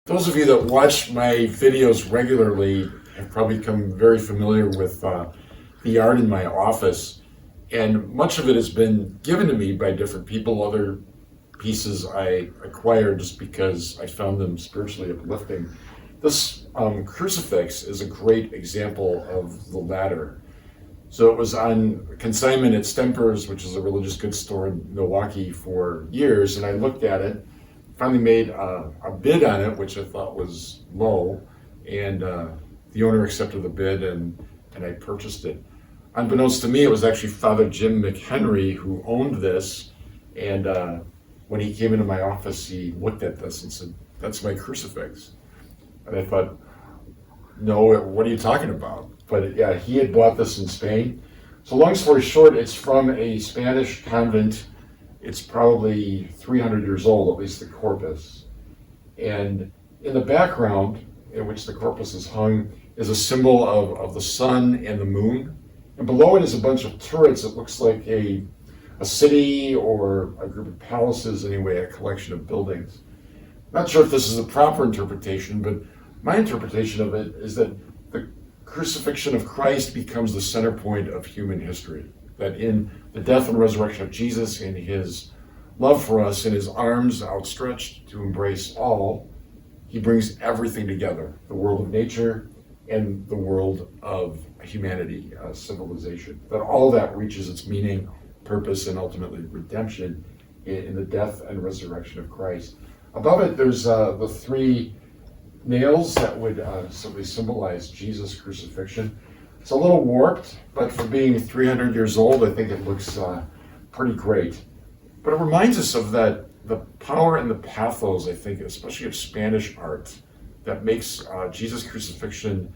Those of you that watch my videos regularly have probably become very familiar with the art in my office, and much of it has been given to me by different people. Other pieces I acquired just because I found them spiritually uplifting. This crucifix is a great example of the latter. So it was on consignment at Stemper's, which is a religious goods store in Milwaukee, for years, and I looked at it, finally made a bid on it, which I thought was low, and the owner accepted the bid, and I purchased it. Unbeknownst to me, it was actually Father Jim McHenry who owned this, and when he came into my office, he looked at this and said, "That's my crucifix." And I thought, "No, what are you talking about?" But yeah, he had bought this in Spain. So long story short, it's from a Spanish convent. It's probably 300 years old, at least the corpus. And in the background, in which the corpus is hung, is a symbol of the sun and the moon. And below it is a bunch of turrets. It looks like a city or a group of palaces, anyway, a collection of buildings. Not sure if this is the proper interpretation, but my interpretation of it is that the crucifixion of Christ becomes the center point of human history. That in the death and resurrection of Jesus, in his love for us, in his arms outstretched to embrace all, he brings everything together, the world of nature and the world of humanity, civilization. That all that reaches its meaning, purpose, and ultimately redemption in the death and resurrection of Christ. Above it, there's the three nails that would simply symbolize Jesus' crucifixion. It's a little warped, but for being 300 years old, I think it looks pretty great. But it reminds us of the power and the pathos, I think, especially of Spanish art, that makes Jesus' crucifixion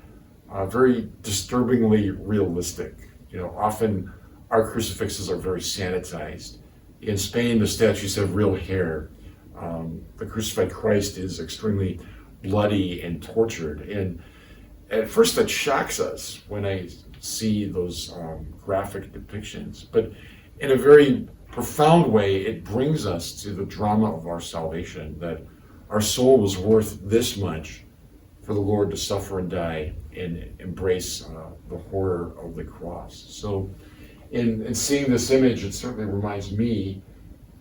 very disturbingly realistic. You know, often our crucifixes are very sanitized. In Spain, the statues have real hair. The crucified Christ is extremely bloody and tortured. And at first that shocks us when I see those graphic depictions. But in a very profound way, it brings us to the drama of our salvation, that our soul was worth this much for the Lord to suffer and die and embrace the horror of the cross. So in seeing this image, it certainly reminds me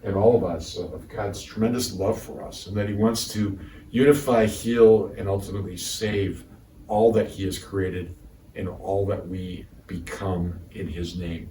and all of us of God's tremendous love for us, and that he wants to unify, heal, and ultimately save all that he has created and all that we become in his name.